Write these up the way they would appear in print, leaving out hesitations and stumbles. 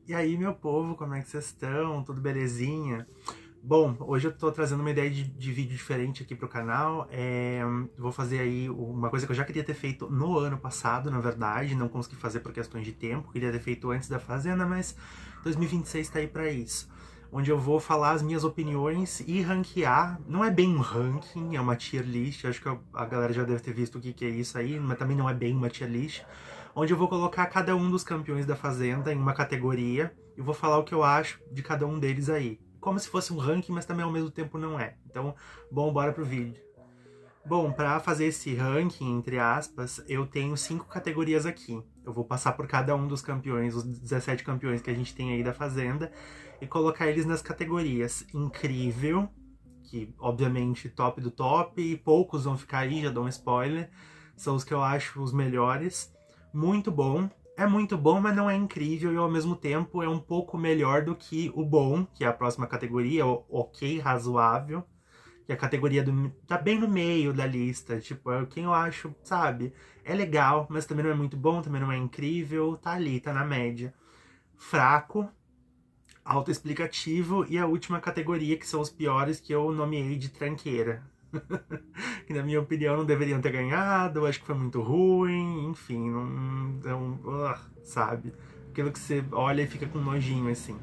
E aí, meu povo, como é que vocês estão? Tudo belezinha? Bom, hoje eu tô trazendo uma ideia de vídeo diferente aqui pro canal. Vou fazer aí uma coisa que eu já queria ter feito no ano passado, na verdade. Não consegui fazer por questões de tempo. Queria ter feito antes da Fazenda, mas 2026 tá aí pra isso. Onde eu vou falar as minhas opiniões e ranquear. Não é bem um ranking, é uma tier list. Acho que a galera já deve ter visto o que é isso aí, mas também não é bem uma tier list. Onde eu vou colocar cada um dos campeões da Fazenda em uma categoria e vou falar o que eu acho de cada um deles aí. Como se fosse um ranking, mas também ao mesmo tempo não é. Então, bom, bora pro vídeo. Bom, para fazer esse ranking, entre aspas, eu tenho 5 categorias aqui. Eu vou passar por cada um dos campeões, os 17 campeões que a gente tem aí da Fazenda, e colocar eles nas categorias incrível, que obviamente top do top, e poucos vão ficar aí, já dou um spoiler, são os que eu acho os melhores. Muito bom, é muito bom, mas não é incrível, e ao mesmo tempo é um pouco melhor do que o bom, que é a próxima categoria, o ok, razoável, que é a categoria tá bem no meio da lista, tipo, é quem eu acho, sabe, é legal, mas também não é muito bom, também não é incrível, tá ali, tá na média. Fraco, autoexplicativo e a última categoria, que são os piores, que eu nomeei de tranqueira. Que na minha opinião não deveriam ter ganhado, acho que foi muito ruim, enfim, não, sabe? Aquilo que você olha e fica com nojinho, assim.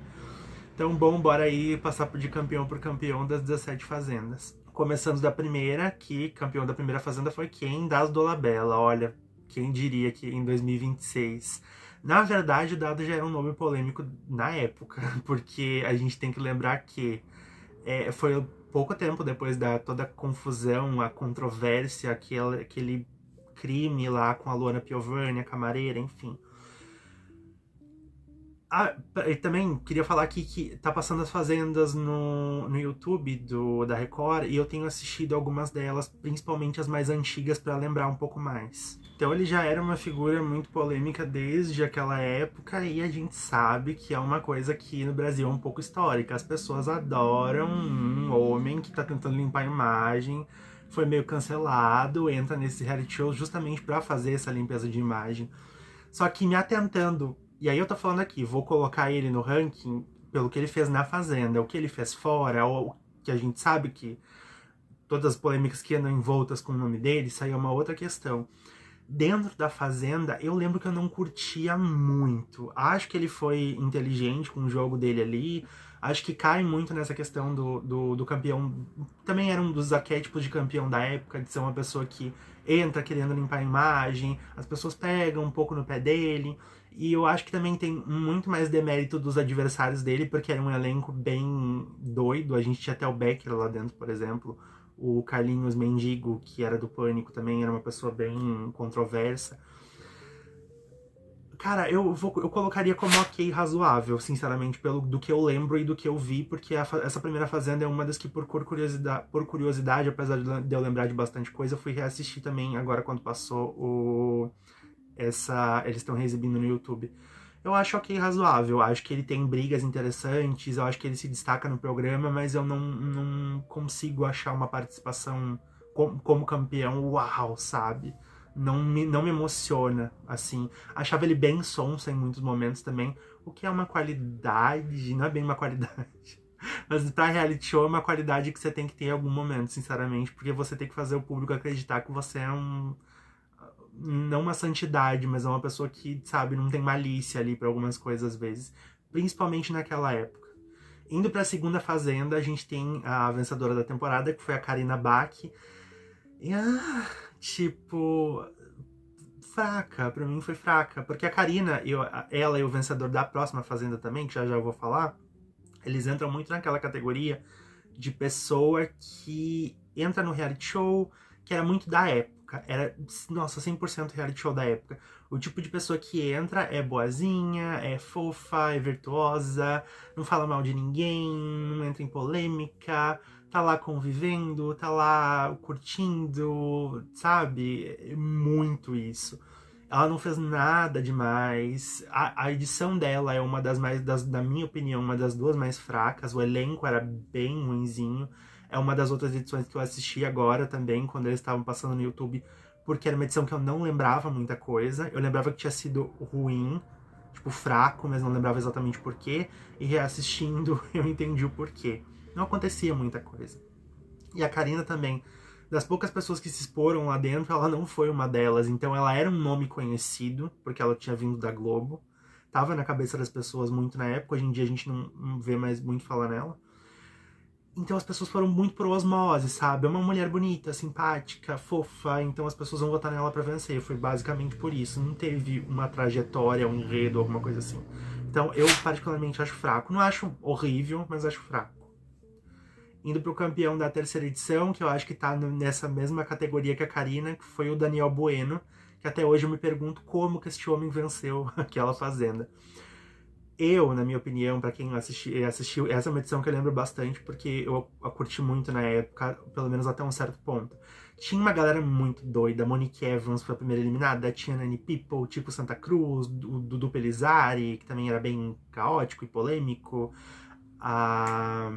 Então, bom, bora aí passar de campeão por campeão das 17 fazendas. Começando da primeira, que campeão da primeira fazenda foi quem? Das Dolabella. Olha, quem diria que em 2026. Na verdade, o Dado já era um nome polêmico na época, porque a gente tem que lembrar que foi pouco tempo depois da toda a confusão, a controvérsia, aquele crime lá com a Luana Piovani, a camareira, enfim. Ah, e também queria falar aqui que tá passando as fazendas no YouTube da Record e eu tenho assistido algumas delas, principalmente as mais antigas, para lembrar um pouco mais. Então ele já era uma figura muito polêmica desde aquela época e a gente sabe que é uma coisa que no Brasil é um pouco histórica. As pessoas adoram um homem que tá tentando limpar a imagem, foi meio cancelado, entra nesse reality show justamente para fazer essa limpeza de imagem. Só que me atentando, e aí eu tô falando aqui, vou colocar ele no ranking pelo que ele fez na Fazenda, o que ele fez fora, ou que a gente sabe que todas as polêmicas que andam envoltas com o nome dele, isso aí é uma outra questão. Dentro da Fazenda, eu lembro que eu não curtia muito. Acho que ele foi inteligente com o jogo dele ali. Acho que cai muito nessa questão do campeão. Também era um dos arquétipos de campeão da época, de ser uma pessoa que entra querendo limpar a imagem, as pessoas pegam um pouco no pé dele. E eu acho que também tem muito mais demérito dos adversários dele, porque era um elenco bem doido. A gente tinha até o Becker lá dentro, por exemplo. O Carlinhos Mendigo, que era do Pânico, também era uma pessoa bem controversa. Cara, eu colocaria como ok razoável, sinceramente, pelo do que eu lembro e do que eu vi, porque essa primeira Fazenda é uma das que, por curiosidade, apesar de eu lembrar de bastante coisa, eu fui reassistir também agora quando passou eles estão exibindo no YouTube. Eu acho ok razoável, acho que ele tem brigas interessantes, eu acho que ele se destaca no programa, mas eu não consigo achar uma participação como campeão, uau, sabe? Não me emociona, assim. Achava ele bem sonso em muitos momentos também, o que é uma qualidade, não é bem uma qualidade. Mas pra reality show é uma qualidade que você tem que ter em algum momento, sinceramente, porque você tem que fazer o público acreditar que você é não uma santidade, mas é uma pessoa que, sabe, não tem malícia ali pra algumas coisas às vezes, principalmente naquela época. Indo pra segunda fazenda, a gente tem a vencedora da temporada, que foi a Karina Bach. E, tipo, fraca, pra mim foi fraca, porque a Karina, ela e o vencedor da próxima fazenda também, que já já eu vou falar, eles entram muito naquela categoria de pessoa que entra no reality show, que era muito da época. Era, nossa, 100% reality show da época. O tipo de pessoa que entra é boazinha, é fofa, é virtuosa, não fala mal de ninguém, não entra em polêmica, tá lá convivendo, tá lá curtindo, sabe? É muito isso. Ela não fez nada demais. A edição dela é uma das mais, na minha opinião, uma das duas mais fracas. O elenco era bem ruinzinho. É uma das outras edições que eu assisti agora também, quando eles estavam passando no YouTube, porque era uma edição que eu não lembrava muita coisa. Eu lembrava que tinha sido ruim, tipo, fraco, mas não lembrava exatamente por quê. E reassistindo, eu entendi o porquê. Não acontecia muita coisa. E a Karina também, das poucas pessoas que se exporam lá dentro, ela não foi uma delas. Então ela era um nome conhecido, porque ela tinha vindo da Globo. Tava na cabeça das pessoas muito na época, hoje em dia a gente não vê mais muito falar nela. Então as pessoas foram muito por osmose, sabe? É uma mulher bonita, simpática, fofa, então as pessoas vão votar nela pra vencer. Foi basicamente por isso. Não teve uma trajetória, um enredo, alguma coisa assim. Então eu particularmente acho fraco. Não acho horrível, mas acho fraco. Indo pro campeão da terceira edição, que eu acho que tá nessa mesma categoria que a Karina, que foi o Daniel Bueno, que até hoje eu me pergunto como que este homem venceu aquela fazenda. Eu, na minha opinião, pra quem assistiu, essa é uma edição que eu lembro bastante, porque eu a curti muito na época, pelo menos até um certo ponto. Tinha uma galera muito doida, a Monique Evans foi a primeira eliminada, tinha Nani People, tipo Santa Cruz, o Dudu Pelizari, que também era bem caótico e polêmico, a...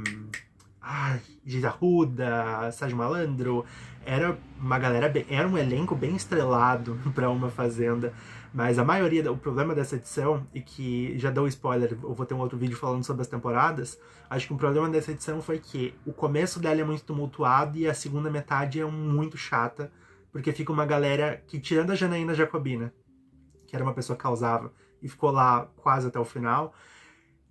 Ai, Gita Arruda, Sérgio Malandro, era uma galera era um elenco bem estrelado pra uma fazenda, mas a maioria, o problema dessa edição, e que já dou spoiler, eu vou ter um outro vídeo falando sobre as temporadas, acho que o problema dessa edição foi que o começo dela é muito tumultuado e a segunda metade é muito chata, porque fica uma galera que, tirando a Janaína Jacobina, que era uma pessoa que causava, e ficou lá quase até o final,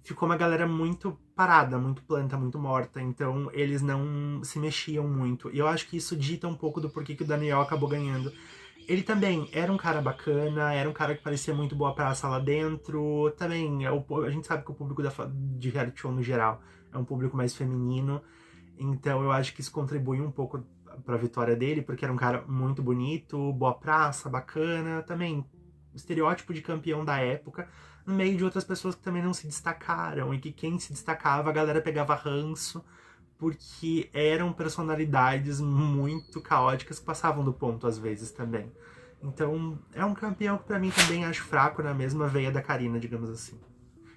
ficou uma galera muito parada, muito planta, muito morta, então eles não se mexiam muito. E eu acho que isso dita um pouco do porquê que o Daniel acabou ganhando. Ele também era um cara bacana, era um cara que parecia muito boa praça lá dentro. Também, a gente sabe que o público de reality show no geral é um público mais feminino, então eu acho que isso contribui um pouco pra vitória dele, porque era um cara muito bonito, boa praça, bacana, também estereótipo de campeão da época, no meio de outras pessoas que também não se destacaram, e que quem se destacava, a galera pegava ranço, porque eram personalidades muito caóticas que passavam do ponto às vezes também. Então, é um campeão que pra mim também acho fraco, na mesma veia da Karina, digamos assim.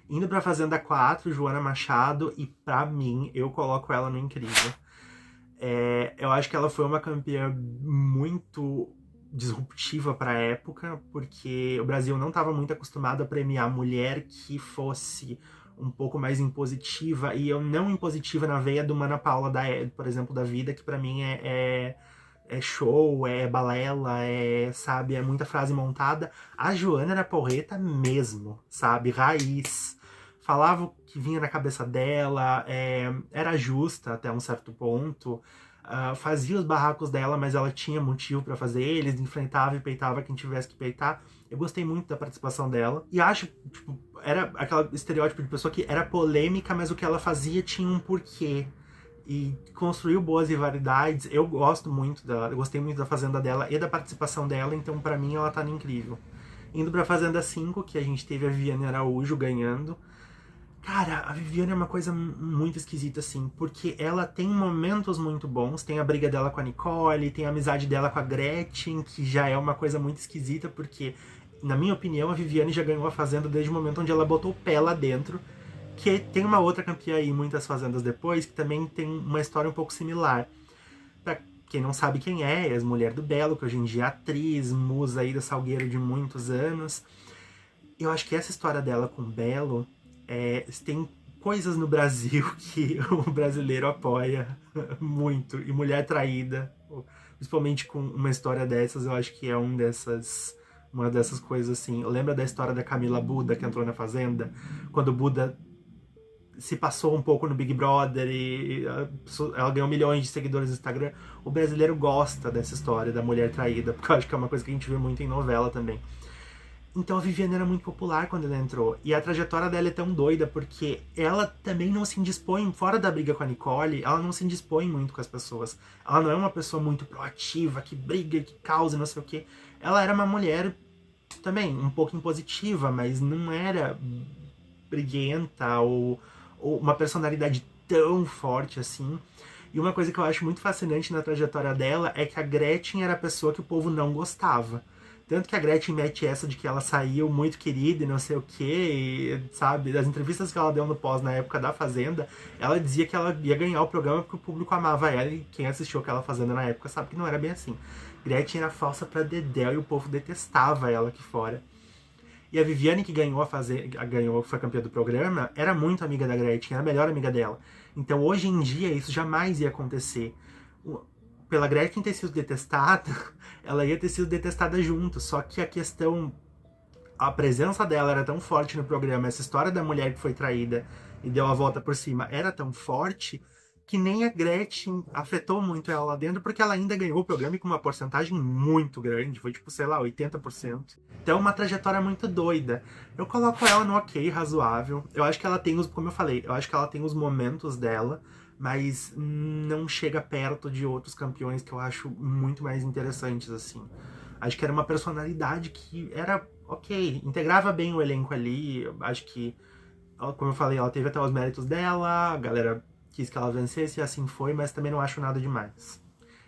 Indo pra Fazenda 4, Joana Machado, e pra mim, eu coloco ela no incrível. Eu acho que ela foi uma campeã muito disruptiva para a época, porque o Brasil não estava muito acostumado a premiar mulher que fosse um pouco mais impositiva, e eu não impositiva na veia do Mana Paula, por exemplo, da vida, que para mim é show, é balela, sabe, é muita frase montada. A Joana era porreta mesmo, sabe, raiz. Falava o que vinha na cabeça dela, era justa até um certo ponto, fazia os barracos dela, mas ela tinha motivo pra fazer eles, enfrentava e peitava quem tivesse que peitar. Eu gostei muito da participação dela. E acho, tipo, era aquele estereótipo de pessoa que era polêmica, mas o que ela fazia tinha um porquê. E construiu boas rivalidades. Eu gosto muito eu gostei muito da Fazenda dela e da participação dela, então pra mim ela tá no incrível. Indo pra Fazenda 5, que a gente teve a Viviane Araújo ganhando. Cara, a Viviane é uma coisa muito esquisita, assim, porque ela tem momentos muito bons, tem a briga dela com a Nicole, tem a amizade dela com a Gretchen, que já é uma coisa muito esquisita, porque, na minha opinião, a Viviane já ganhou a Fazenda desde o momento onde ela botou o pé lá dentro, que tem uma outra campeã aí, muitas fazendas depois, que também tem uma história um pouco similar. Pra quem não sabe quem é a ex-mulher do Belo, que hoje em dia é atriz, musa aí do Salgueiro de muitos anos. Eu acho que essa história dela com o Belo, tem coisas no Brasil que o brasileiro apoia muito. E mulher traída, principalmente com uma história dessas, eu acho que é uma dessas coisas assim. Lembra da história da Camila Buda, que entrou na Fazenda? Quando o Buda se passou um pouco no Big Brother e ela ganhou milhões de seguidores no Instagram. O brasileiro gosta dessa história da mulher traída, porque eu acho que é uma coisa que a gente vê muito em novela também. Então a Viviane era muito popular quando ela entrou. E a trajetória dela é tão doida porque ela também não se indispõe, fora da briga com a Nicole, ela não se indispõe muito com as pessoas. Ela não é uma pessoa muito proativa, que briga, que causa, não sei o quê. Ela era uma mulher também um pouco impositiva, mas não era briguenta ou uma personalidade tão forte assim. E uma coisa que eu acho muito fascinante na trajetória dela é que a Gretchen era a pessoa que o povo não gostava. Tanto que a Gretchen mete essa de que ela saiu muito querida e não sei o que, sabe? Das entrevistas que ela deu no pós na época da Fazenda, ela dizia que ela ia ganhar o programa porque o público amava ela, e quem assistiu aquela Fazenda na época sabe que não era bem assim. Gretchen era falsa pra dedéu e o povo detestava ela aqui fora. E a Viviane, que foi campeã do programa, era muito amiga da Gretchen, era a melhor amiga dela. Então, hoje em dia, isso jamais ia acontecer. Pela Gretchen ter sido detestada, ela ia ter sido detestada junto. Só que a presença dela era tão forte no programa, essa história da mulher que foi traída e deu a volta por cima era tão forte que nem a Gretchen afetou muito ela lá dentro, porque ela ainda ganhou o programa com uma porcentagem muito grande, foi tipo, sei lá, 80%. Então, uma trajetória muito doida. Eu coloco ela no ok, razoável. Eu acho que ela tem como eu falei, eu acho que ela tem os momentos dela, mas não chega perto de outros campeões que eu acho muito mais interessantes, assim. Acho que era uma personalidade que era ok, integrava bem o elenco ali. Acho que, como eu falei, ela teve até os méritos dela, a galera quis que ela vencesse e assim foi, mas também não acho nada demais.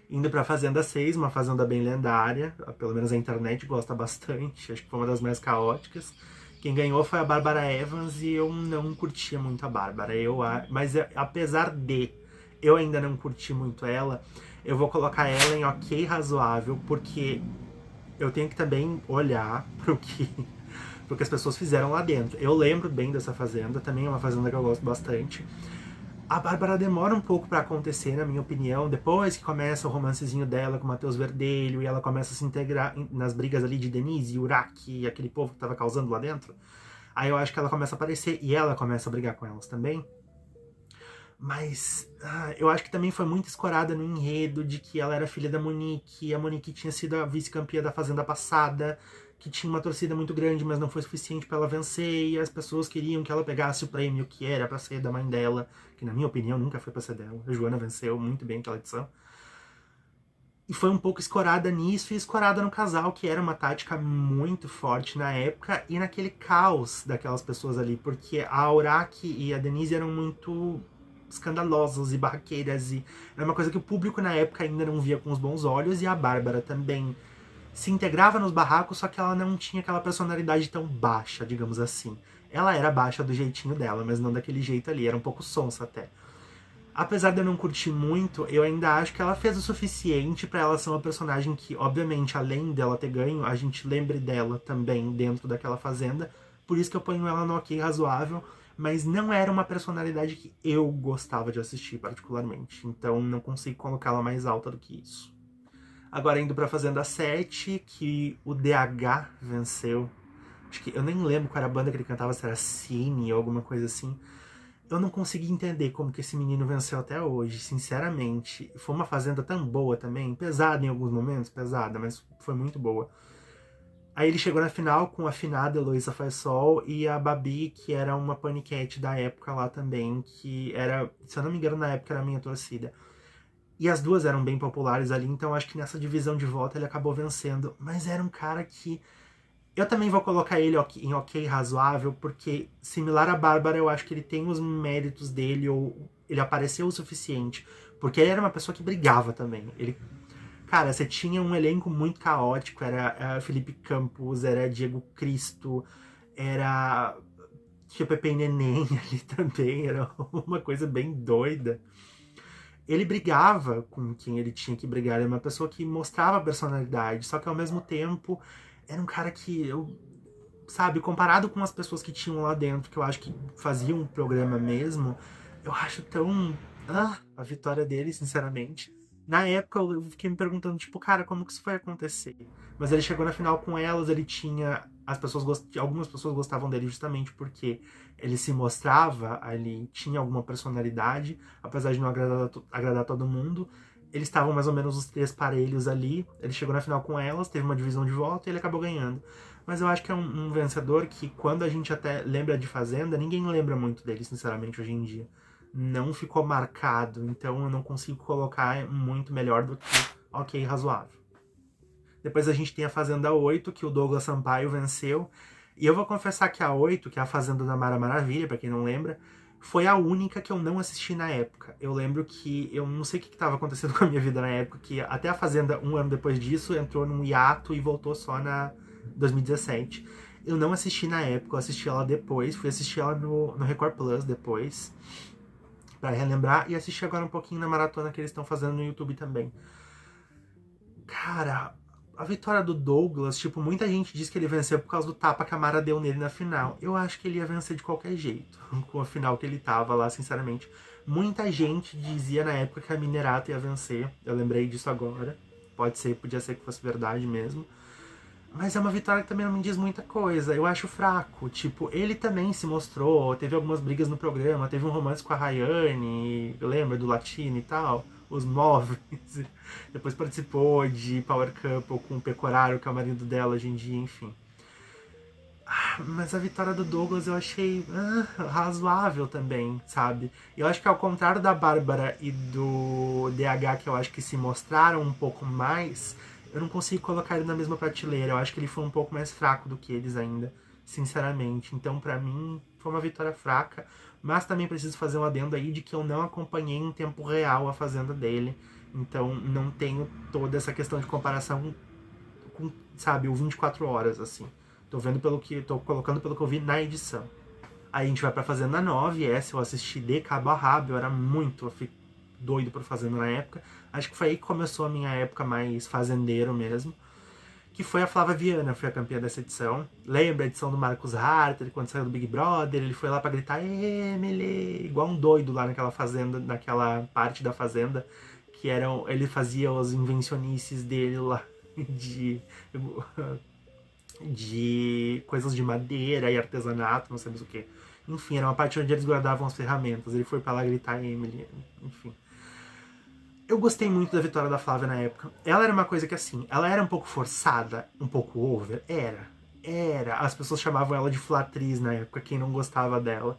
Indo pra Fazenda 6, uma fazenda bem lendária, pelo menos a internet gosta bastante, acho que foi uma das mais caóticas. Quem ganhou foi a Bárbara Evans e eu não curtia muito a Bárbara. Mas apesar de eu ainda não curti muito ela, eu vou colocar ela em ok razoável, porque eu tenho que também olhar pro que as pessoas fizeram lá dentro. Eu lembro bem dessa fazenda, também é uma fazenda que eu gosto bastante. A Bárbara demora um pouco pra acontecer, na minha opinião, depois que começa o romancezinho dela com o Matheus Verdelho e ela começa a se integrar nas brigas ali de Denise, Uraki e aquele povo que tava causando lá dentro. Aí eu acho que ela começa a aparecer e ela começa a brigar com elas também. Mas eu acho que também foi muito escorada no enredo de que ela era filha da Monique, e a Monique tinha sido a vice-campeã da Fazenda passada, que tinha uma torcida muito grande, mas não foi suficiente para ela vencer, e as pessoas queriam que ela pegasse o prêmio que era para ser da mãe dela, que na minha opinião nunca foi para ser dela. A Joana venceu muito bem aquela edição. E foi um pouco escorada nisso e escorada no casal, que era uma tática muito forte na época, e naquele caos daquelas pessoas ali, porque a Uraki e a Denise eram muito escandalosas e barraqueiras, e era uma coisa que o público na época ainda não via com os bons olhos, e a Bárbara também se integrava nos barracos, só que ela não tinha aquela personalidade tão baixa, digamos assim. Ela era baixa do jeitinho dela, mas não daquele jeito ali, era um pouco sonsa até. Apesar de eu não curtir muito, eu ainda acho que ela fez o suficiente pra ela ser uma personagem que, obviamente, além dela ter ganho, a gente lembre dela também dentro daquela fazenda. Por isso que eu ponho ela no ok razoável, mas não era uma personalidade que eu gostava de assistir particularmente. Então não consigo colocá-la mais alta do que isso. Agora indo pra Fazenda 7, que o DH venceu. Acho que eu nem lembro qual era a banda que ele cantava, se era Cine ou alguma coisa assim. Eu não consegui entender como que esse menino venceu até hoje, sinceramente. Foi uma fazenda tão boa também, pesada em alguns momentos, pesada, mas foi muito boa. Aí ele chegou na final com a finada Heloísa Faisal e a Babi, que era uma paniquete da época lá também, que era, se eu não me engano, na época era a minha torcida. E as duas eram bem populares ali, então acho que nessa divisão de voto ele acabou vencendo. Mas era um cara que eu também vou colocar ele em ok razoável, porque similar a Bárbara, eu acho que ele tem os méritos dele, ou ele apareceu o suficiente. Porque ele era uma pessoa que brigava também. Cara, você tinha um elenco muito caótico, era Felipe Campos, era Diego Cristo, era tinha Pepe e Neném ali também, era uma coisa bem doida. Ele brigava com quem ele tinha que brigar, ele era uma pessoa que mostrava personalidade, só que ao mesmo tempo era um cara que eu, sabe, comparado com as pessoas que tinham lá dentro, que eu acho que faziam um programa mesmo, eu acho tão a vitória dele, sinceramente. Na época eu fiquei me perguntando, tipo, cara, como que isso foi acontecer? Mas ele chegou na final com elas, ele tinha algumas pessoas gostavam dele justamente porque ele se mostrava ali, tinha alguma personalidade, apesar de não agradar todo mundo. Eles estavam mais ou menos os três parelhos ali. Ele chegou na final com elas, teve uma divisão de voto e ele acabou ganhando. Mas eu acho que é um vencedor que, quando a gente até lembra de Fazenda, ninguém lembra muito dele, sinceramente, hoje em dia. Não ficou marcado, então eu não consigo colocar muito melhor do que ok, razoável. Depois a gente tem a Fazenda 8, que o Douglas Sampaio venceu. E eu vou confessar que a 8, que é a Fazenda da Mara Maravilha, pra quem não lembra, foi a única que eu não assisti na época. Eu lembro que eu não sei o que estava acontecendo com a minha vida na época, que até a Fazenda, um ano depois disso, entrou num hiato e voltou só na 2017. Eu não assisti na época, eu assisti ela depois, fui assistir ela no Record Plus depois, pra relembrar, e assisti agora um pouquinho na maratona que eles estão fazendo no YouTube também. Cara, a vitória do Douglas, tipo, muita gente diz que ele venceu por causa do tapa que a Mara deu nele na final. Eu acho que ele ia vencer de qualquer jeito, com a final que ele tava lá, sinceramente. Muita gente dizia na época que a Minerato ia vencer. Eu lembrei disso agora. Pode ser, podia ser que fosse verdade mesmo. Mas é uma vitória que também não me diz muita coisa. Eu acho fraco. Tipo, ele também se mostrou. Teve algumas brigas no programa. Teve um romance com a Rayane. Lembra do Latino e tal? Os móveis. Depois participou de Power Couple com o Pecoraro, que é o marido dela hoje em dia, enfim. Mas a vitória do Douglas eu achei razoável também, sabe? Eu acho que ao contrário da Bárbara e do DH, que eu acho que se mostraram um pouco mais, eu não consigo colocar ele na mesma prateleira. Eu acho que ele foi um pouco mais fraco do que eles ainda, sinceramente. Então, pra mim, foi uma vitória fraca. Mas também preciso fazer um adendo aí de que eu não acompanhei em tempo real a fazenda dele. Então, não tenho toda essa questão de comparação com, sabe, o 24 horas, assim. Tô colocando pelo que eu vi na edição. Aí a gente vai pra Fazenda 9, essa eu assisti de cabo a rabo, eu era muito doido por Fazenda na época. Acho que foi aí que começou a minha época mais fazendeiro mesmo. Que foi a Flávia Viana, foi a campeã dessa edição. Lembra a edição do Marcos Harter, quando saiu do Big Brother, ele foi lá pra gritar Emily, igual um doido lá naquela fazenda, naquela parte da fazenda, que eram, ele fazia os invencionices dele lá de coisas de madeira e artesanato, não sei mais o que. Enfim, era uma parte onde eles guardavam as ferramentas. Ele foi pra lá gritar Emily, enfim. Eu gostei muito da vitória da Flávia na época. Ela era uma coisa que, assim, ela era um pouco forçada, um pouco over. Era. As pessoas chamavam ela de flatriz na época, quem não gostava dela.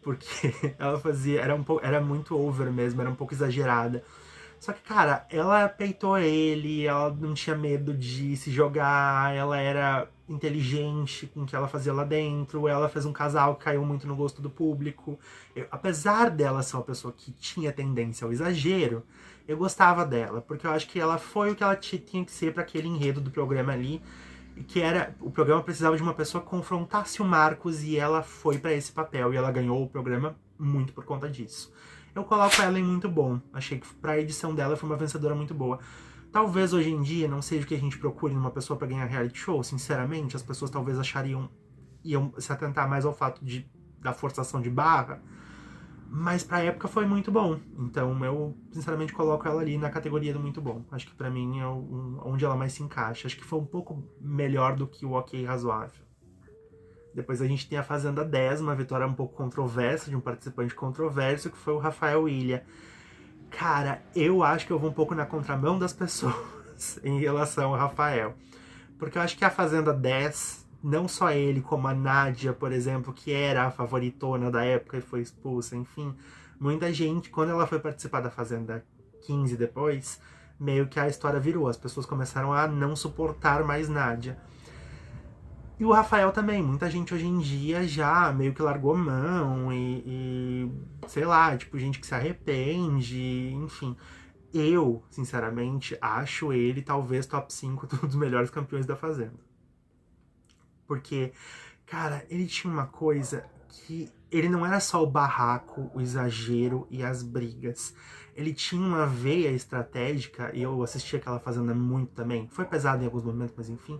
Porque ela fazia. Era muito over mesmo, era um pouco exagerada. Só que, cara, ela peitou ele, ela não tinha medo de se jogar, ela era inteligente com o que ela fazia lá dentro, ela fez um casal que caiu muito no gosto do público. Apesar dela ser uma pessoa que tinha tendência ao exagero, eu gostava dela, porque eu acho que ela foi o que ela tinha que ser para aquele enredo do programa ali, que era, o programa precisava de uma pessoa que confrontasse o Marcos e ela foi para esse papel e ela ganhou o programa muito por conta disso. Eu coloco ela em muito bom. Achei que pra edição dela foi uma vencedora muito boa. Talvez hoje em dia não seja o que a gente procure numa pessoa para ganhar reality show. Sinceramente, as pessoas talvez iam se atentar mais ao fato da forçação de barra. Mas pra época foi muito bom. Então eu, sinceramente, coloco ela ali na categoria do muito bom. Acho que pra mim é onde ela mais se encaixa. Acho que foi um pouco melhor do que o ok razoável. Depois a gente tem a Fazenda 10, uma vitória um pouco controversa, de um participante controverso, que foi o Rafael Ilha. Cara, eu acho que eu vou um pouco na contramão das pessoas em relação ao Rafael. Porque eu acho que a Fazenda 10, não só ele, como a Nádia, por exemplo, que era a favoritona da época e foi expulsa, enfim. Muita gente, quando ela foi participar da Fazenda 15 depois, meio que a história virou. As pessoas começaram a não suportar mais Nádia. E o Rafael também, muita gente hoje em dia já meio que largou mão sei lá, tipo, gente que se arrepende, enfim. Eu, sinceramente, acho ele talvez top 5 dos melhores campeões da Fazenda. Porque, cara, ele tinha uma coisa que ele não era só o barraco, o exagero e as brigas. Ele tinha uma veia estratégica, e eu assisti aquela Fazenda muito também. Foi pesado em alguns momentos, mas enfim.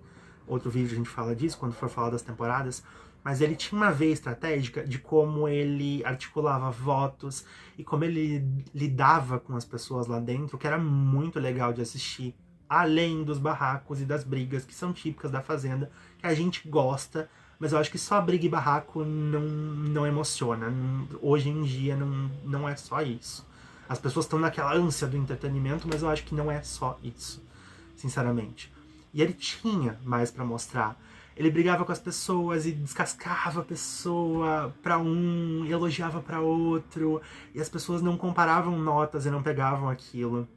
Outro vídeo a gente fala disso, quando for falar das temporadas. Mas ele tinha uma veia estratégica de como ele articulava votos e como ele lidava com as pessoas lá dentro, que era muito legal de assistir. Além dos barracos e das brigas que são típicas da Fazenda, que a gente gosta, mas eu acho que só briga e barraco não emociona. Hoje em dia não é só isso. As pessoas estão naquela ânsia do entretenimento, mas eu acho que não é só isso, sinceramente. E ele tinha mais pra mostrar. Ele brigava com as pessoas e descascava a pessoa pra um, elogiava pra outro, e as pessoas não comparavam notas e não pegavam aquilo.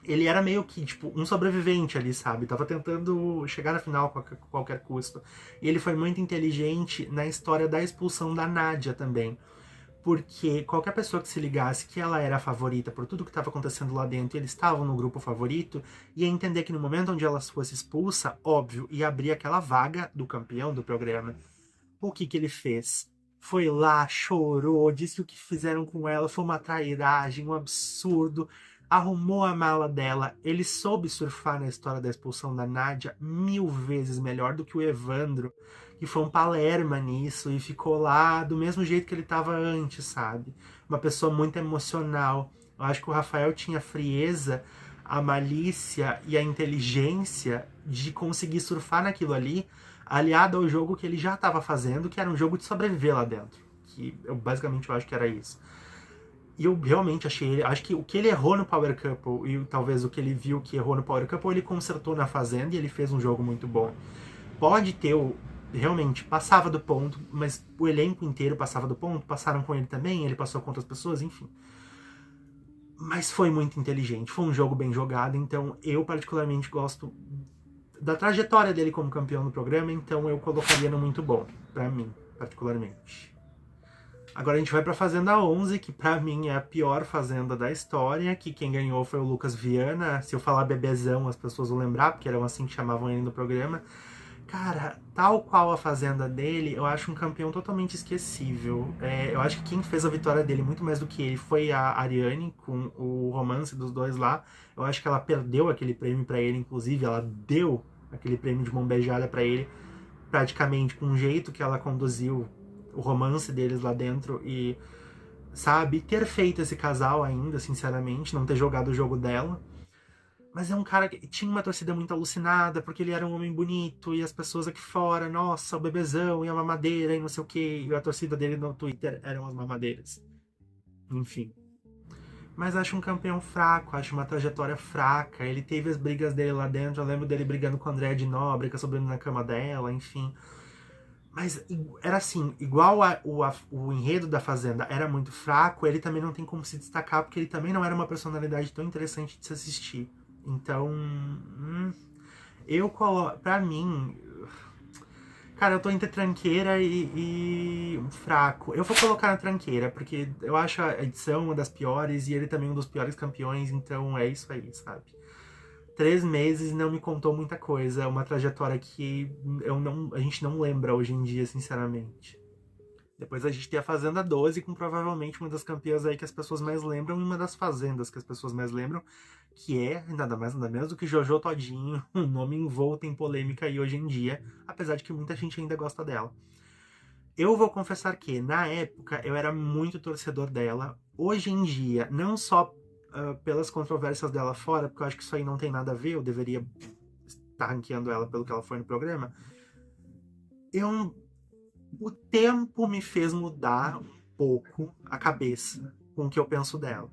Ele era meio que, tipo, um sobrevivente ali, sabe? Tava tentando chegar na final a qualquer custo. E ele foi muito inteligente na história da expulsão da Nádia também. Porque qualquer pessoa que se ligasse que ela era a favorita por tudo que estava acontecendo lá dentro e eles estavam no grupo favorito, ia entender que no momento onde ela fosse expulsa, óbvio, ia abrir aquela vaga do campeão do programa. O que ele fez? Foi lá, chorou, disse que o que fizeram com ela foi uma trairagem, um absurdo. arrumou a mala dela, ele soube surfar na história da expulsão da Nádia 1000 vezes melhor do que o Evandro, que foi um palerma nisso e ficou lá do mesmo jeito que ele estava antes, sabe? Uma pessoa muito emocional. Eu acho que o Rafael tinha a frieza, a malícia e a inteligência de conseguir surfar naquilo ali, aliado ao jogo que ele já estava fazendo, que era um jogo de sobreviver lá dentro. Que eu basicamente acho que era isso. E eu realmente achei ele. Acho que o que ele errou no Power Couple e talvez o que ele viu que errou no Power Couple, ele consertou na Fazenda e ele fez um jogo muito bom. Pode ter o. Realmente, passava do ponto, mas o elenco inteiro passava do ponto, passaram com ele também, ele passou com outras pessoas, enfim. Mas foi muito inteligente, foi um jogo bem jogado, então eu particularmente gosto da trajetória dele como campeão do programa, então eu colocaria no muito bom, pra mim, particularmente. Agora a gente vai pra Fazenda 11, que pra mim é a pior fazenda da história, que quem ganhou foi o Lucas Viana. Se eu falar bebezão, as pessoas vão lembrar, porque eram assim que chamavam ele no programa. Cara, tal qual a fazenda dele, eu acho um campeão totalmente esquecível. Eu acho que quem fez a vitória dele muito mais do que ele foi a Ariane, com o romance dos dois lá. Eu acho que ela perdeu aquele prêmio pra ele, inclusive, ela deu aquele prêmio de mão beijada pra ele, praticamente com o jeito que ela conduziu o romance deles lá dentro e, sabe, ter feito esse casal ainda, sinceramente, não ter jogado o jogo dela. Mas é um cara que tinha uma torcida muito alucinada, porque ele era um homem bonito, e as pessoas aqui fora, nossa, o bebezão, e a mamadeira, e não sei o que, e a torcida dele no Twitter eram as mamadeiras. Enfim. Mas acho um campeão fraco, acho uma trajetória fraca. Ele teve as brigas dele lá dentro, eu lembro dele brigando com a Andréa de Nóbrega, sobrando na cama dela, enfim. Mas era assim, igual o enredo da Fazenda era muito fraco, ele também não tem como se destacar, porque ele também não era uma personalidade tão interessante de se assistir. Então, eu coloco. Pra mim. Cara, eu tô entre tranqueira e fraco. Eu vou colocar na tranqueira, porque eu acho a edição uma das piores e ele também um dos piores campeões, então é isso aí, sabe? 3 meses não me contou muita coisa. É uma trajetória que a gente não lembra hoje em dia, sinceramente. Depois a gente tem a Fazenda 12, com provavelmente uma das campeãs aí que as pessoas mais lembram, e uma das fazendas que as pessoas mais lembram, que é nada mais nada menos do que Jojo Todinho, um nome envolto em polêmica aí hoje em dia, apesar de que muita gente ainda gosta dela. Eu vou confessar que, na época, eu era muito torcedor dela. Hoje em dia, não só pelas controvérsias dela fora, porque eu acho que isso aí não tem nada a ver, eu deveria estar ranqueando ela pelo que ela foi no programa, o tempo me fez mudar um pouco a cabeça com o que eu penso dela.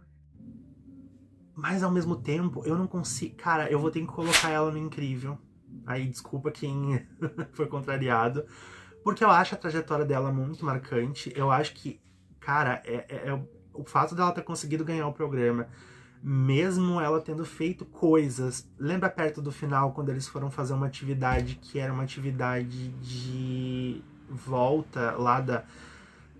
Mas ao mesmo tempo, eu não consigo. Cara, eu vou ter que colocar ela no incrível. Aí, desculpa quem foi contrariado. Porque eu acho a trajetória dela muito marcante. Eu acho que, cara, o fato dela ter conseguido ganhar o programa, mesmo ela tendo feito coisas. Lembra perto do final, quando eles foram fazer uma atividade que era uma atividade de volta lá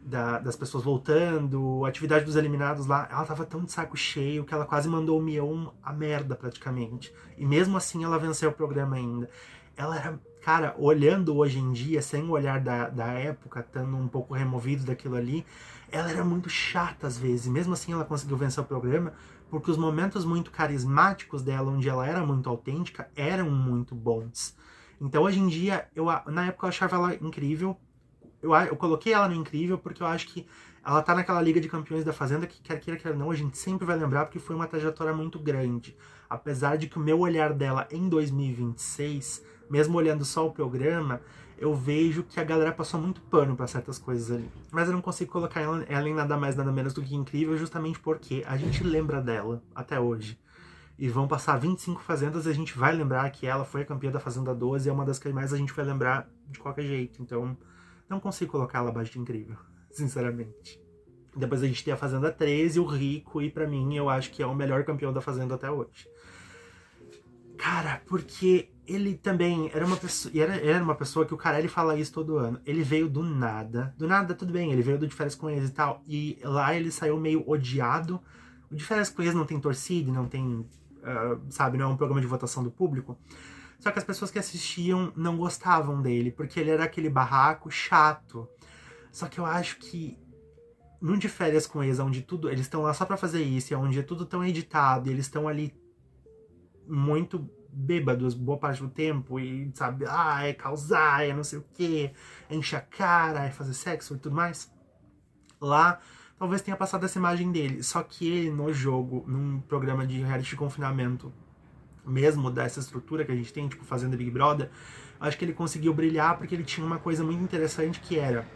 das pessoas voltando, a atividade dos eliminados lá, ela tava tão de saco cheio que ela quase mandou o Mion a merda praticamente. E mesmo assim ela venceu o programa ainda. Ela era, cara, olhando hoje em dia, sem o olhar da época, estando um pouco removido daquilo ali, ela era muito chata às vezes. Mesmo assim ela conseguiu vencer o programa, porque os momentos muito carismáticos dela, onde ela era muito autêntica, eram muito bons. Então hoje em dia, na época eu achava ela incrível. Eu coloquei ela no incrível porque eu acho que ela tá naquela Liga de Campeões da Fazenda que, quer queira, quer não, a gente sempre vai lembrar porque foi uma trajetória muito grande. Apesar de que o meu olhar dela em 2026, mesmo olhando só o programa, eu vejo que a galera passou muito pano pra certas coisas ali. Mas eu não consigo colocar ela em nada mais, nada menos do que incrível, justamente porque a gente lembra dela até hoje. E vão passar 25 fazendas e a gente vai lembrar que ela foi a campeã da Fazenda 12 e é uma das que mais a gente vai lembrar de qualquer jeito. Então, não consigo colocar ela abaixo de incrível, sinceramente. Depois a gente tem a Fazenda 13, o Rico, e pra mim eu acho que é o melhor campeão da Fazenda até hoje. Cara, porque ele também era uma pessoa. E era uma pessoa que o Carelli fala isso todo ano. Ele veio do nada. Do nada, tudo bem, ele veio do De Férias com Ex e tal. E lá ele saiu meio odiado. O De Férias com Ex não tem torcida, não tem. Sabe, não é um programa de votação do público. Só que as pessoas que assistiam não gostavam dele, porque ele era aquele barraco chato. Só que eu acho que num de férias com eles, onde tudo, eles estão lá só pra fazer isso, e onde é tudo tão editado, e eles estão ali muito bêbados boa parte do tempo, e sabe, é causar, é não sei o que, é encher a cara, é fazer sexo e tudo mais. Lá, talvez tenha passado essa imagem dele, só que ele no jogo, num programa de reality de confinamento, mesmo dessa estrutura que a gente tem, tipo Fazenda Big Brother, acho que ele conseguiu brilhar porque ele tinha uma coisa muito interessante que era,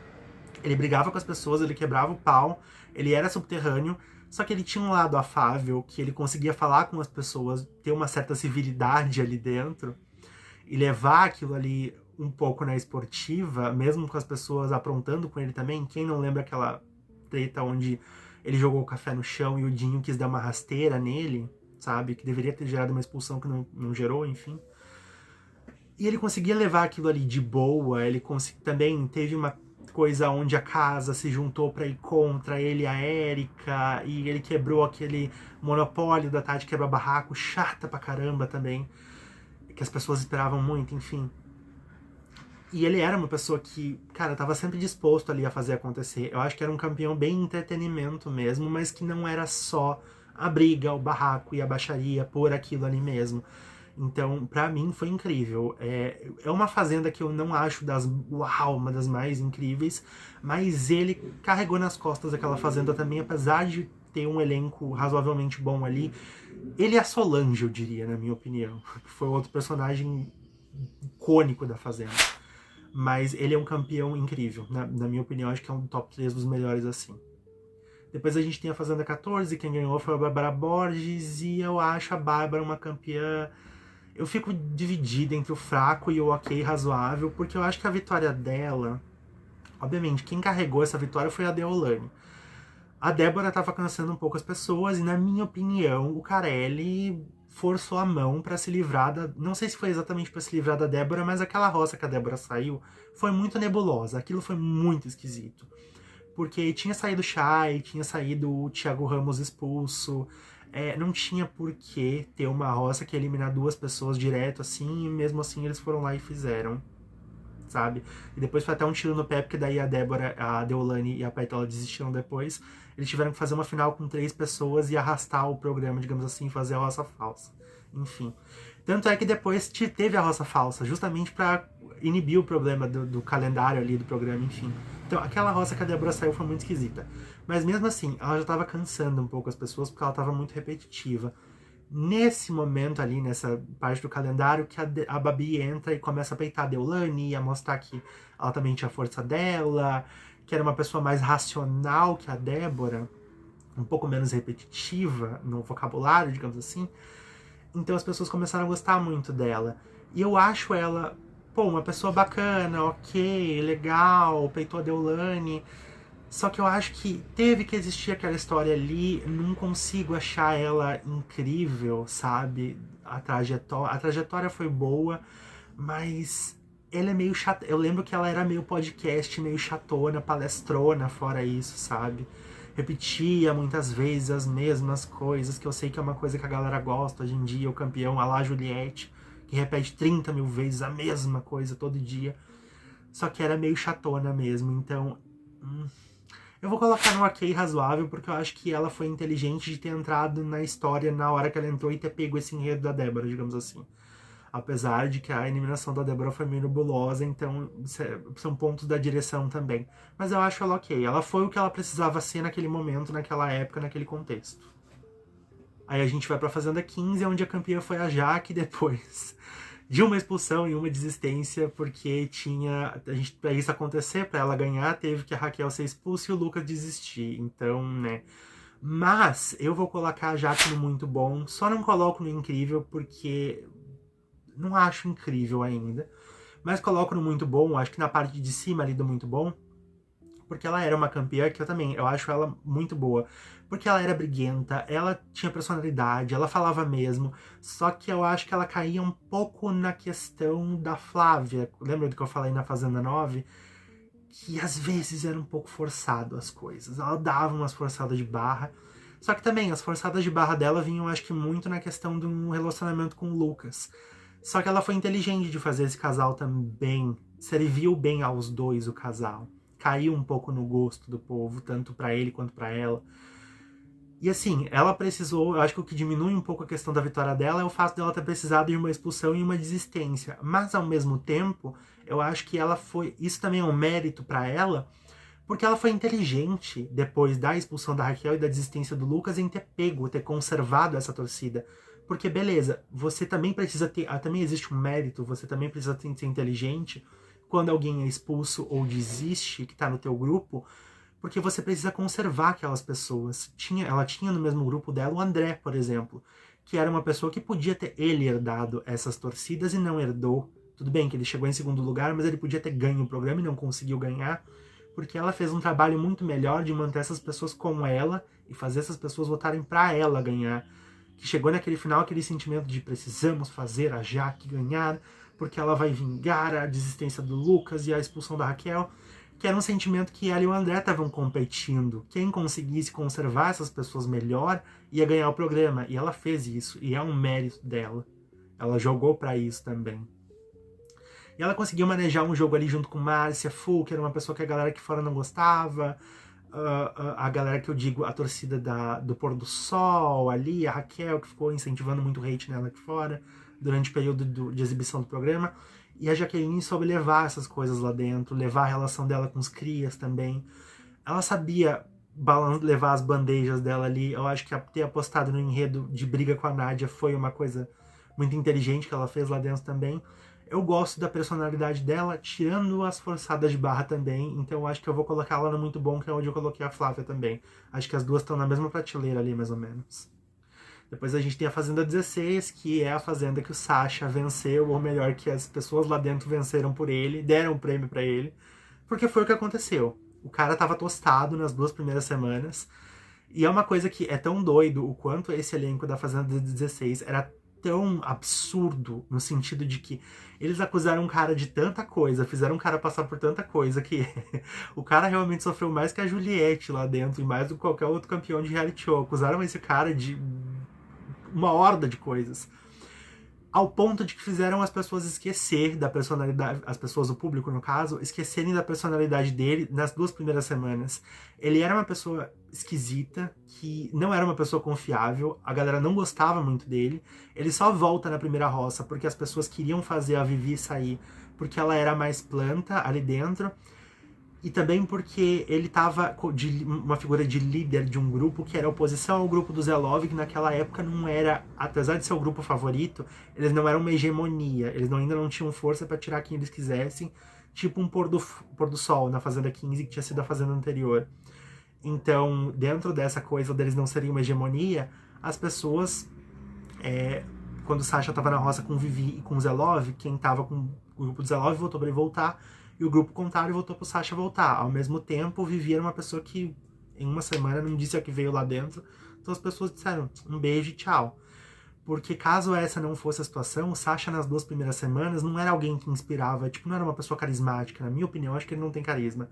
ele brigava com as pessoas, ele quebrava o pau, ele era subterrâneo, só que ele tinha um lado afável, que ele conseguia falar com as pessoas, ter uma certa civilidade ali dentro, e levar aquilo ali um pouco na esportiva, mesmo com as pessoas aprontando com ele também. Quem não lembra aquela treta onde ele jogou o café no chão e o Dinho quis dar uma rasteira nele, sabe? Que deveria ter gerado uma expulsão que não gerou, enfim. E ele conseguia levar aquilo ali de boa, ele também teve uma coisa onde a casa se juntou para ir contra ele e a Érica, e ele quebrou aquele monopólio da Tati quebra-barraco, chata pra caramba também, que as pessoas esperavam muito, enfim. E ele era uma pessoa que, cara, tava sempre disposto ali a fazer acontecer. Eu acho que era um campeão bem entretenimento mesmo, mas que não era só a briga, o barraco e a baixaria por aquilo ali mesmo. Então, pra mim, foi incrível. É uma fazenda que eu não acho uma das mais incríveis, mas ele carregou nas costas aquela fazenda também, apesar de ter um elenco razoavelmente bom ali. Ele é a Solange, eu diria, na minha opinião. Que foi outro personagem icônico da fazenda. Mas ele é um campeão incrível. Na minha opinião, acho que é um top 3 dos melhores assim. Depois a gente tem a Fazenda 14, quem ganhou foi a Bárbara Borges, e eu acho a Bárbara uma campeã. Eu fico dividida entre o fraco e o ok razoável, porque eu acho que a vitória dela, obviamente, quem carregou essa vitória foi a Deolane. A Débora tava cansando um pouco as pessoas, e na minha opinião, o Carelli forçou a mão pra se livrar da... Não sei se foi exatamente pra se livrar da Débora, mas aquela roça que a Débora saiu foi muito nebulosa. Aquilo foi muito esquisito. Porque tinha saído o Chay, tinha saído o Thiago Ramos expulso. Não tinha por que ter uma roça que ia eliminar 2 pessoas direto assim, e mesmo assim eles foram lá e fizeram, sabe? E depois foi até um tiro no pé, porque daí a Débora, a Deolane e a Paitola desistiram depois. Eles tiveram que fazer uma final com 3 pessoas e arrastar o programa, digamos assim, fazer a roça falsa. Enfim. Tanto é que depois teve a roça falsa, justamente pra inibir o problema do calendário ali do programa, enfim. Então aquela roça que a Débora saiu foi muito esquisita. Mas mesmo assim, ela já tava cansando um pouco as pessoas, porque ela tava muito repetitiva. Nesse momento ali, nessa parte do calendário, que a Babi entra e começa a peitar a Deolane, a mostrar que ela também tinha a força dela, que era uma pessoa mais racional que a Débora, um pouco menos repetitiva no vocabulário, digamos assim. Então as pessoas começaram a gostar muito dela. E eu acho ela, uma pessoa bacana, ok, legal, peitou a Deolane. Só que eu acho que teve que existir aquela história ali, não consigo achar ela incrível, sabe? A trajetória foi boa, mas ela é meio chata. Eu lembro que ela era meio podcast, meio chatona, palestrona, fora isso, sabe? Repetia muitas vezes as mesmas coisas, que eu sei que é uma coisa que a galera gosta hoje em dia, o campeão, a lá Juliette, que repete 30 mil vezes a mesma coisa todo dia. Só que era meio chatona mesmo, então... Eu vou colocar no ok razoável, porque eu acho que ela foi inteligente de ter entrado na história na hora que ela entrou e ter pego esse enredo da Débora, digamos assim. Apesar de que a eliminação da Débora foi meio nebulosa, então são pontos da direção também. Mas eu acho ela ok. Ela foi o que ela precisava ser naquele momento, naquela época, naquele contexto. Aí a gente vai pra Fazenda 15, onde a campeã foi a Jaque depois de uma expulsão e uma desistência, porque pra isso acontecer, pra ela ganhar, teve que a Raquel ser expulsa e o Lucas desistir. Então, né. Mas eu vou colocar a Jaque no muito bom, só não coloco no incrível, porque não acho incrível ainda. Mas coloco no muito bom, acho que na parte de cima ali do muito bom, porque ela era uma campeã que eu acho ela muito boa. Porque ela era briguenta, ela tinha personalidade, ela falava mesmo, só que eu acho que ela caía um pouco na questão da Flávia. Lembra do que eu falei na Fazenda 9? Que às vezes era um pouco forçado as coisas, ela dava umas forçadas de barra, só que também as forçadas de barra dela vinham, acho que muito na questão de um relacionamento com o Lucas. Só que ela foi inteligente de fazer esse casal também, serviu bem aos dois o casal. caiu um pouco no gosto do povo, tanto pra ele quanto pra ela. E assim, ela precisou, eu acho que o que diminui um pouco a questão da vitória dela é o fato dela ter precisado de uma expulsão e uma desistência. Mas ao mesmo tempo, eu acho que ela foi, isso também é um mérito pra ela, porque ela foi inteligente depois da expulsão da Raquel e da desistência do Lucas em ter pego, ter conservado essa torcida. Porque beleza, você também precisa ter, também existe um mérito, você também precisa ser inteligente quando alguém é expulso ou desiste, que tá no teu grupo, porque você precisa conservar aquelas pessoas. Ela tinha no mesmo grupo dela o André, por exemplo, que era uma pessoa que podia ter ele herdado essas torcidas e não herdou. Tudo bem que ele chegou em segundo lugar, mas ele podia ter ganho o programa e não conseguiu ganhar, porque ela fez um trabalho muito melhor de manter essas pessoas com ela e fazer essas pessoas votarem pra ela ganhar. Que chegou naquele final, aquele sentimento de precisamos fazer a Jaque ganhar, porque ela vai vingar a desistência do Lucas e a expulsão da Raquel, que era um sentimento que ela e o André estavam competindo. Quem conseguisse conservar essas pessoas melhor ia ganhar o programa. E ela fez isso, e é um mérito dela. Ela jogou pra isso também. E ela conseguiu manejar um jogo ali junto com Márcia Fu, que era uma pessoa que a galera aqui fora não gostava. A galera que eu digo, a torcida do Pôr do Sol ali, a Raquel, que ficou incentivando muito hate nela aqui fora, durante o período de exibição do programa. E a Jaqueline soube levar essas coisas lá dentro, levar a relação dela com os crias também. Ela sabia levar as bandejas dela ali. Eu acho que ter apostado no enredo de briga com a Nádia foi uma coisa muito inteligente que ela fez lá dentro também. Eu gosto da personalidade dela, tirando as forçadas de barra também, então eu acho que eu vou colocar ela no muito bom, que é onde eu coloquei a Flávia também. Acho que as duas estão na mesma prateleira ali, mais ou menos. Depois a gente tem a Fazenda 16, que é a fazenda que o Sasha venceu, ou melhor, que as pessoas lá dentro venceram por ele, deram um prêmio pra ele, porque foi o que aconteceu. O cara tava tostado nas 2 primeiras semanas, e é uma coisa que é tão doido o quanto esse elenco da Fazenda 16 era tão absurdo, no sentido de que eles acusaram um cara de tanta coisa, fizeram um cara passar por tanta coisa, que o cara realmente sofreu mais que a Juliette lá dentro, e mais do que qualquer outro campeão de reality show. Acusaram esse cara de uma horda de coisas. Ao ponto de que fizeram as pessoas esquecer da personalidade, as pessoas do público, no caso, esquecerem da personalidade dele nas 2 primeiras semanas. Ele era uma pessoa esquisita, que não era uma pessoa confiável, a galera não gostava muito dele. Ele só volta na primeira roça porque as pessoas queriam fazer a Vivi sair, porque ela era mais planta ali dentro. E também porque ele tava de uma figura de líder de um grupo que era oposição ao grupo do Zé Love, que naquela época não era, apesar de ser o grupo favorito, eles não eram uma hegemonia, eles ainda não tinham força para tirar quem eles quisessem, tipo um pôr do sol na Fazenda 15, que tinha sido a Fazenda anterior. Então, dentro dessa coisa deles não serem uma hegemonia, as pessoas, quando o Sasha tava na roça com o Vivi e com o Zé Love, quem tava com o grupo do Zé Love votou pra ele voltar, e o grupo contrário votou pro Sasha voltar. Ao mesmo tempo, o Vivi era uma pessoa que em uma semana não disse a que veio lá dentro, então as pessoas disseram um beijo e tchau. Porque caso essa não fosse a situação, o Sasha nas 2 primeiras semanas não era alguém que inspirava, tipo, não era uma pessoa carismática. Na minha opinião, acho que ele não tem carisma.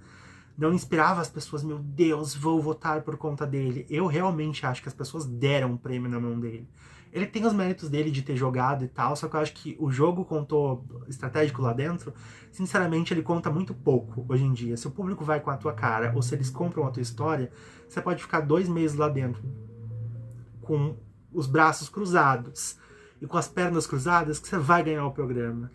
Não inspirava as pessoas, meu Deus, vou votar por conta dele. Eu realmente acho que as pessoas deram um prêmio na mão dele. Ele tem os méritos dele de ter jogado e tal, só que eu acho que o jogo contou estratégico lá dentro, sinceramente ele conta muito pouco hoje em dia. Se o público vai com a tua cara, ou se eles compram a tua história, você pode ficar 2 meses lá dentro com os braços cruzados e com as pernas cruzadas que você vai ganhar o programa.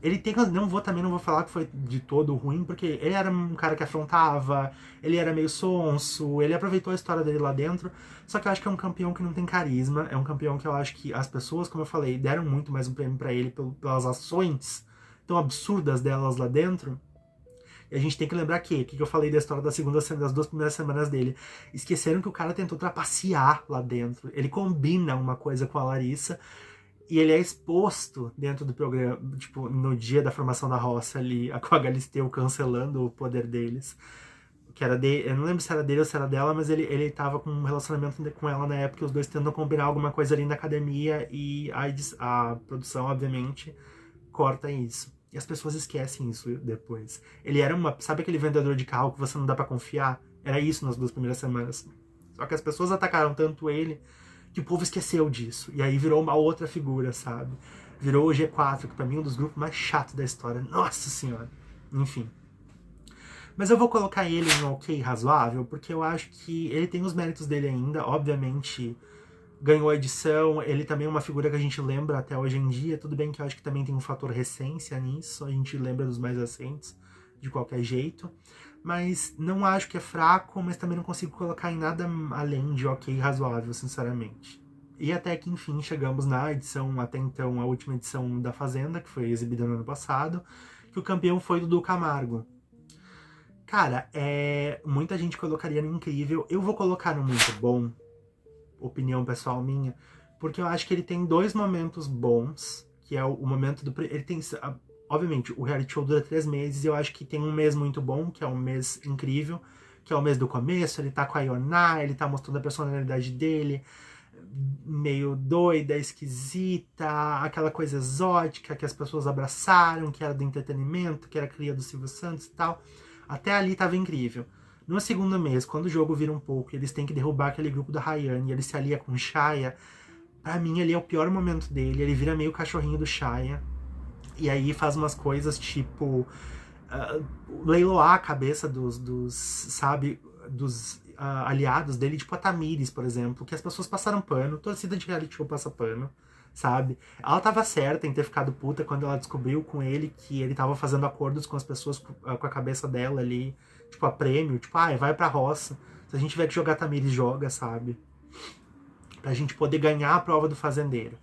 Ele tem, não vou falar que foi de todo ruim, porque ele era um cara que afrontava, ele era meio sonso, ele aproveitou a história dele lá dentro, só que eu acho que é um campeão que não tem carisma, é um campeão que eu acho que as pessoas, como eu falei, deram muito mais um prêmio pra ele pelas ações tão absurdas delas lá dentro. E a gente tem que lembrar que, o que eu falei da história das 2 primeiras semanas dele, esqueceram que o cara tentou trapacear lá dentro, ele combina uma coisa com a Larissa, e ele é exposto dentro do programa, tipo, no dia da formação da roça ali, com a Galisteu cancelando o poder deles. Que era dele, eu não lembro se era dele ou se era dela, mas ele tava com um relacionamento com ela na época, e os dois tentam combinar alguma coisa ali na academia, e a produção, obviamente, corta isso. E as pessoas esquecem isso depois. Ele era sabe aquele vendedor de carro que você não dá pra confiar? Era isso nas 2 primeiras semanas. Só que as pessoas atacaram tanto ele que o povo esqueceu disso. E aí virou uma outra figura, sabe? Virou o G4, que pra mim é um dos grupos mais chatos da história. Nossa senhora. Enfim. Mas eu vou colocar ele em ok razoável, porque eu acho que ele tem os méritos dele ainda, obviamente ganhou a edição, ele também é uma figura que a gente lembra até hoje em dia, tudo bem que eu acho que também tem um fator recência nisso, a gente lembra dos mais recentes, de qualquer jeito, mas não acho que é fraco, mas também não consigo colocar em nada além de ok razoável, sinceramente. E até que, enfim, chegamos na edição, até então, a última edição da Fazenda, que foi exibida no ano passado, que o campeão foi Dudu Camargo. Cara, muita gente colocaria no incrível, eu vou colocar no muito bom, opinião pessoal minha, porque eu acho que ele tem dois momentos bons, que é o momento do... Ele tem... Obviamente, o reality show dura 3 meses, e eu acho que tem um mês muito bom, que é um mês incrível, que é o mês do começo, ele tá com a Ioná, ele tá mostrando a personalidade dele, meio doida, esquisita, aquela coisa exótica que as pessoas abraçaram, que era do entretenimento, que era cria do Silvio Santos e tal. Até ali tava incrível. No segundo mês, quando o jogo vira um pouco, eles têm que derrubar aquele grupo da Rayane e ele se alia com o Shaya. Pra mim, ali é o pior momento dele. Ele vira meio cachorrinho do Shaya. E aí faz umas coisas tipo... leiloar a cabeça sabe, dos aliados dele, tipo a Tamires, por exemplo, que as pessoas passaram pano, torcida de reality show passa pano, sabe? Ela tava certa em ter ficado puta quando ela descobriu com ele que ele tava fazendo acordos com as pessoas com a cabeça dela ali, tipo a prêmio, tipo, vai pra roça, se a gente tiver que jogar Tamires, joga, sabe? Pra gente poder ganhar a prova do fazendeiro.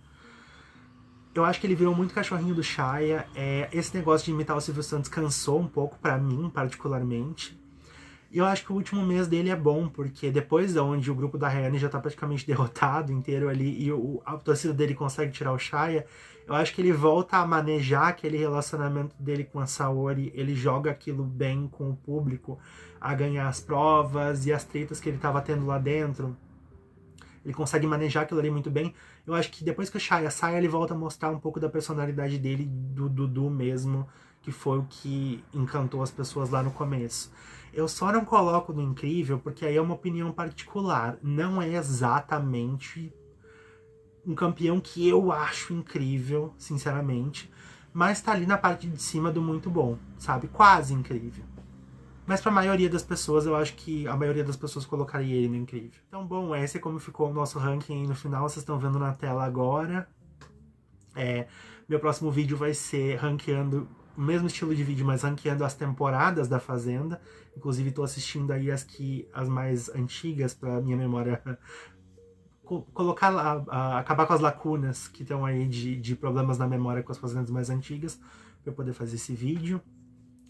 Eu acho que ele virou muito cachorrinho do Shaya. Esse negócio de imitar o Silvio Santos cansou um pouco pra mim, particularmente. E eu acho que o último mês dele é bom, porque depois de onde o grupo da Rayane já tá praticamente derrotado inteiro ali, e a torcida dele consegue tirar o Shaya, eu acho que ele volta a manejar aquele relacionamento dele com a Saori, ele joga aquilo bem com o público, a ganhar as provas e as tretas que ele tava tendo lá dentro. Ele consegue manejar aquilo ali muito bem. Eu acho que depois que o Shaya sai, ele volta a mostrar um pouco da personalidade dele, do Dudu mesmo, que foi o que encantou as pessoas lá no começo. Eu só não coloco no incrível, porque aí é uma opinião particular. Não é exatamente um campeão que eu acho incrível, sinceramente, mas tá ali na parte de cima do muito bom, sabe? Quase incrível. Mas pra maioria das pessoas, eu acho que a maioria das pessoas colocaria ele no incrível. Então, bom, esse é como ficou o nosso ranking aí no final. Vocês estão vendo na tela agora. Meu próximo vídeo vai ser ranqueando o mesmo estilo de vídeo, mas ranqueando as temporadas da Fazenda. Inclusive, tô assistindo aí as mais antigas, pra minha memória colocar acabar com as lacunas que estão aí de problemas na memória com as Fazendas mais antigas, pra eu poder fazer esse vídeo.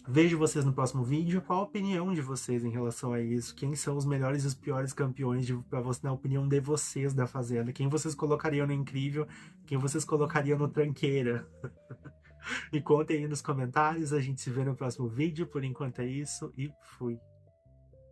Vejo vocês no próximo vídeo. Qual a opinião de vocês em relação a isso? Quem são os melhores e os piores campeões, pra você, na opinião de vocês da Fazenda? Quem vocês colocariam no incrível? Quem vocês colocariam no tranqueira? Me contem aí nos comentários. A gente se vê no próximo vídeo. Por enquanto é isso e fui.